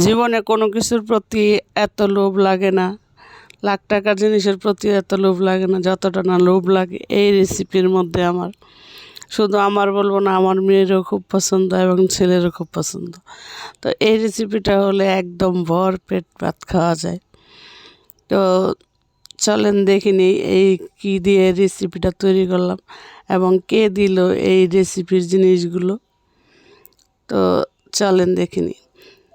জীবনে কোনো কিছুর প্রতি এত লোভ লাগে না, লাখ টাকার জিনিসের প্রতি এত লোভ লাগে না যতটা না লোভ লাগে এই রেসিপির মধ্যে আমার। শুধু আমার বলবো না, আমার মেয়েরও খুব পছন্দ এবং ছেলেরও খুব পছন্দ। তো এই রেসিপিটা হলে একদম ভর পেট ভাত খাওয়া যায়। তো চলেন দেখে নিই এই কী দিয়ে রেসিপিটা তৈরি করলাম এবং কে দিল এই রেসিপির জিনিসগুলো। তো চলেন দেখে নিই।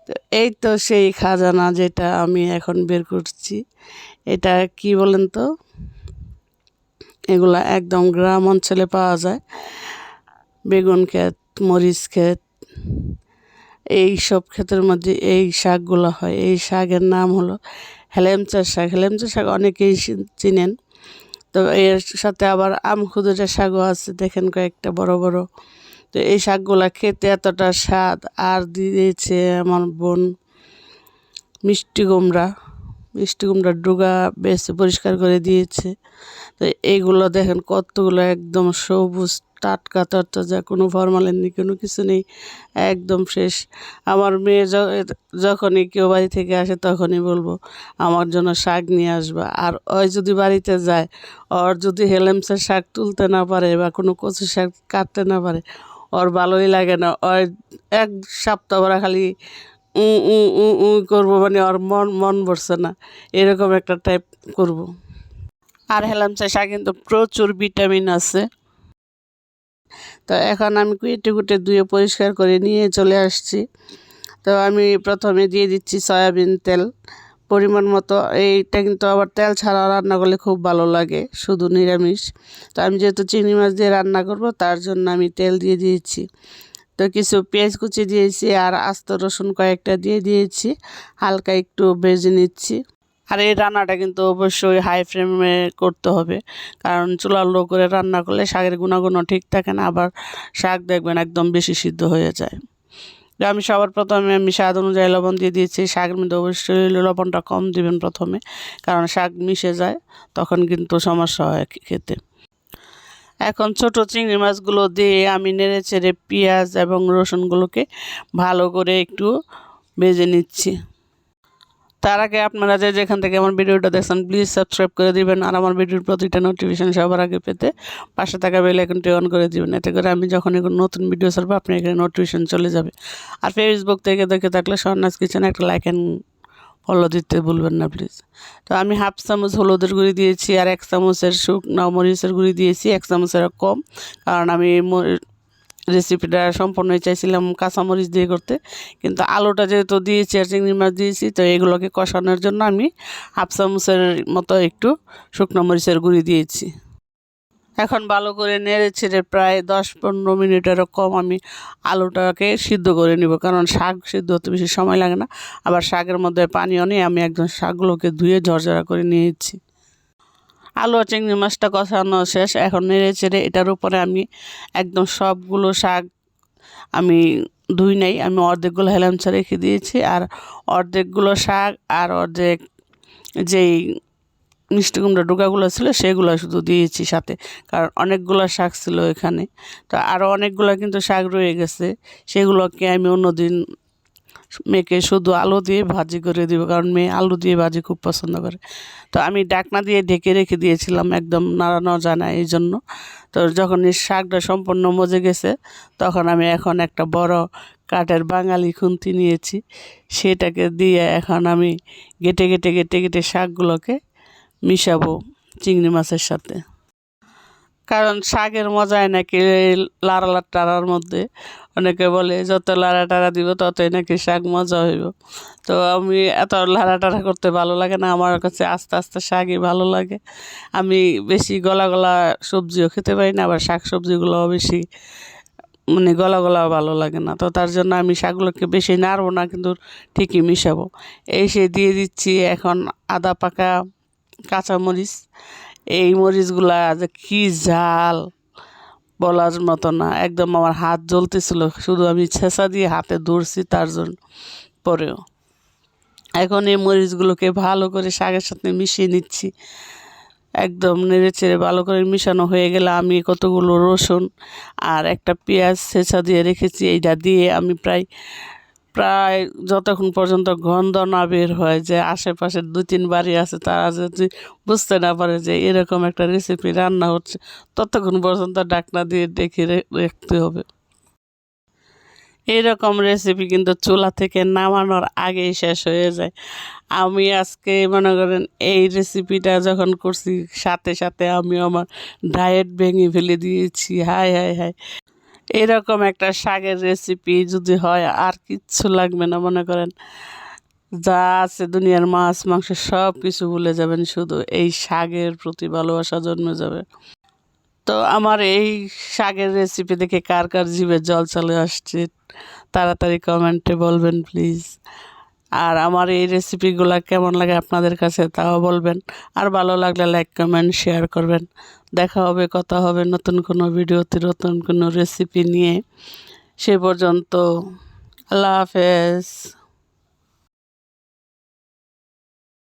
তো এই তো সেই খাজানা যেটা আমি এখন বের করছি। এটা কি বলেন তো, এগুলা একদম গ্রাম অঞ্চলে পাওয়া যায়। বেগুন ক্ষেত, মরিচ ক্ষেত, এই সব ক্ষেতের মধ্যে এই শাকগুলো হয়। এই শাকের নাম হলো হেলেমচা শাক। হেলেমচা শাক অনেকেই চিনেন। তো এর সাথে আবার আমখুদুরা শাকও আছে, দেখেন কয়েকটা বড় বড়। তো এই শাকগুলা খেতে এতটা স্বাদ। আর দিয়েছে আমার বোন মিষ্টি কুমড়ার ডুগা বেছে পরিষ্কার করে দিয়েছে। তো এইগুলো দেখেন কতগুলো একদম সবুজ টাটকা তরতাজা, কোনো ফরমালিন নেই, কোনো কিছু নেই, একদম ফ্রেশ। আমার মেয়ে যখনই কেউ বাড়ি থেকে আসে তখনই বলবো আমার জন্য শাক নিয়ে আসবা। আর ওই যদি বাড়িতে যায়, ওর যদি হেলেমসা শাক তুলতে না পারে বা কোনো কচু শাক কাটতে না পারে, ওর ভালোই লাগে না। ওর এক সপ্তাহ ভরা খালি উ উ উ উ করবো, মানে ওর মন ভরছে না, এরকম একটা টাইপ করব। আর হেলেমচা শাক কিন্তু প্রচুর ভিটামিন আছে। তো এখন আমি কুটে ধুয়ে পরিষ্কার করে নিয়ে চলে আসছি। তো আমি প্রথমে দিয়ে দিচ্ছি সয়াবিন তেল পরিমাণ মতো। এইটা কিন্তু আবার তেল ছাড়া রান্না করলে খুব ভালো লাগে, শুধু নিরামিষ। তো আমি যেহেতু চিংড়ি মাছ দিয়ে রান্না করব, তার জন্য আমি তেল দিয়ে দিয়েছি। তো কিছু পেঁয়াজ কুচি দিয়েছি আর আস্ত রসুন কয়েকটা দিয়ে দিয়েছি, হালকা একটু ভেজে নিচ্ছি। আর এই রান্নাটা কিন্তু অবশ্যই হাই ফ্লেমে করতে হবে, কারণ চুলার লো করে রান্না করলে শাকের গুণাগুণও ঠিক থাকে না, আবার শাক দেখবেন একদম বেশি সিদ্ধ হয়ে যায়। তো আমি সবার প্রথমে স্বাদ অনুযায়ী লবণ দিয়ে দিয়েছি। শাকের মধ্যে অবশ্যই লবণটা কম দিবেন প্রথমে, কারণ শাক মিশে যায়, তখন কিন্তু সমস্যা হয় খেতে। এখন ছোট চিংড়ি মাছগুলো দিয়ে আমি নেড়ে চেড়ে পেঁয়াজ এবং রসুনগুলোকে ভালো করে একটু ভেজে নিচ্ছি। তার আগে আপনারা যেখান থেকে আমার ভিডিওটা দেখছেন প্লিজ সাবস্ক্রাইব করে দিবেন, আর আমার ভিডিওর প্রতিটা নোটিফিকেশন সবার আগে পেতে পাশে থাকা বেল আইকনটি অন করে দিবেন। এতে করে আমি যখন কোনো নতুন ভিডিও ছাড়বো আপনার এখানে নোটিফিকেশন চলে যাবে। আর ফেসবুক থেকে দেখে থাকলে স্বর্ণাস কিচেনে একটা লাইক অ্যান্ড ফলো দিতে ভুলবেন না প্লিজ। তো আমি হাফ চামচ হলুদের গুঁড়ি দিয়েছি, আর 1 চামচের শুকনো মরিচের গুঁড়ি দিয়েছি, 1 চামচের কম, কারণ আমি রেসিপিটা সম্পূর্ণই চাইছিলাম কাঁচামরিচ দিয়ে করতে, কিন্তু আলুটা যেহেতু দিয়েছি আর চিংড়ি মাছ দিয়েছি, তো এগুলোকে কষানোর জন্য আমি হাফ চামচের মতো একটু শুকনো মরিচের গুঁড়ি দিয়েছি। এখন ভালো করে নেড়ে ছেড়ে প্রায় 10-15 মিনিটেরও কম আমি আলুটাকে সিদ্ধ করে নিব, কারণ শাক সিদ্ধ হতে বেশি সময় লাগে না। আবার শাকের মধ্যে পানিও নেই, আমি একদম শাকগুলোকে ধুয়ে ঝরঝরা করে নিয়েছি। আলু আর চিংড়ি মাছটা কষানো শেষ, এখন নেড়ে চেড়ে এটার উপরে আমি একদম সবগুলো শাক আমি ধুই নাই, আমি অর্ধেকগুলো হেলামচা রেখে দিয়েছি, আর অর্ধেকগুলো শাক আর অর্ধেক যেই মিষ্টি কুমড়া ডোকাগুলো ছিল সেগুলো শুধু দিয়েছি সাথে, কারণ অনেকগুলো শাক ছিল এখানে। তো আরও অনেকগুলো কিন্তু শাক রয়ে গেছে, সেগুলোকে আমি অন্যদিন মেয়েকে শুধু আলু দিয়ে ভাজি করে দিব, কারণ মেয়ে আলু দিয়ে ভাজি খুব পছন্দ করে। তো আমি ডাকনা দিয়ে ঢেকে রেখে দিয়েছিলাম, একদম নাড়ানো যায় না এই জন্য। তো যখন এই শাকটা সম্পূর্ণ মজে গেছে, তখন আমি এখন একটা বড় কাঠের বাঙালি খুন্তি নিয়েছি, সেটাকে দিয়ে এখন আমি গেটে গেটে গেটে গেটে শাকগুলোকে মিশাবো চিংড়ি মাছের সাথে। কারণ শাকের মজাই নাকি লাড়া টাড়ার মধ্যে। অনেকে বলে যত লাড়া টাড়া দিব ততই নাকি শাক মজা হইব। তো আমি এত লাড়া টাড়া করতে ভালো লাগে না, আমার কাছে আস্তে আস্তে শাকই ভালো লাগে। আমি বেশি গলা গলা সবজিও খেতে পারি না, আবার শাক সবজিগুলোও বেশি মানে গলা গলা ভালো লাগে না। তো তার জন্য আমি শাকগুলোকে বেশি নাড়বো না, কিন্তু ঠিকই মিশাবো। এই সে দিয়ে দিচ্ছি এখন আদা পাকা কাঁচামরিচ। এই মরিচগুলা যে কী ঝাল বলার মতো না, একদম আমার হাত জ্বলতেছিল, শুধু আমি ছেঁচা দিয়ে হাতে ধরছি তার জন্য পরেও। এখন এই মরিচগুলোকে ভালো করে শাকের সাথে মিশিয়ে নিচ্ছি, একদম নেড়ে চেড়ে ভালো করে মিশানো হয়ে গেলে আমি কতগুলো রসুন আর একটা পেঁয়াজ ছেঁচা দিয়ে রেখেছি, এইটা দিয়ে আমি প্রায় প্রায় যতক্ষণ পর্যন্ত গন্ধ না বের হয় যে আশেপাশে 2-3 বাড়ি আছে তারা যদি বুঝতে না পারে যে এরকম একটা রেসিপি রান্না হচ্ছে, ততক্ষণ পর্যন্ত ঢাকনা দিয়ে ঢেকে রাখতে হবে। এইরকম রেসিপি কিন্তু চুলা থেকে নামানোর আগেই শেষ হয়ে যায়। আমি আজকে মনে করেন এই রেসিপিটা যখন করছি, সাথে সাথে আমি আমার ডায়েট ভেঙে ফেলে দিয়েছি। হায় হায় হায়, এরকম একটা শাকের রেসিপি যদি হয় আর কিচ্ছু লাগবে না। মনে করেন যা আছে দুনিয়ার মাছ মাংস সব কিছু ভুলে যাবেন, শুধু এই শাকের প্রতি ভালোবাসা জন্মে যাবে। তো আমার এই শাকের রেসিপি দেখে কার কার জিভে জল চলে আসছে তাড়াতাড়ি কমেন্টে বলবেন প্লিজ। আর আমার এই রেসিপিগুলো কেমন লাগে আপনাদের কাছে তাও বলবেন। আর ভালো লাগলে লাইক কমেন্ট শেয়ার করবেন। দেখা হবে, কথা হবে নতুন কোনো ভিডিওতে, নতুন কোনো রেসিপি নিয়ে। সে পর্যন্ত আল্লাহ হাফেজ।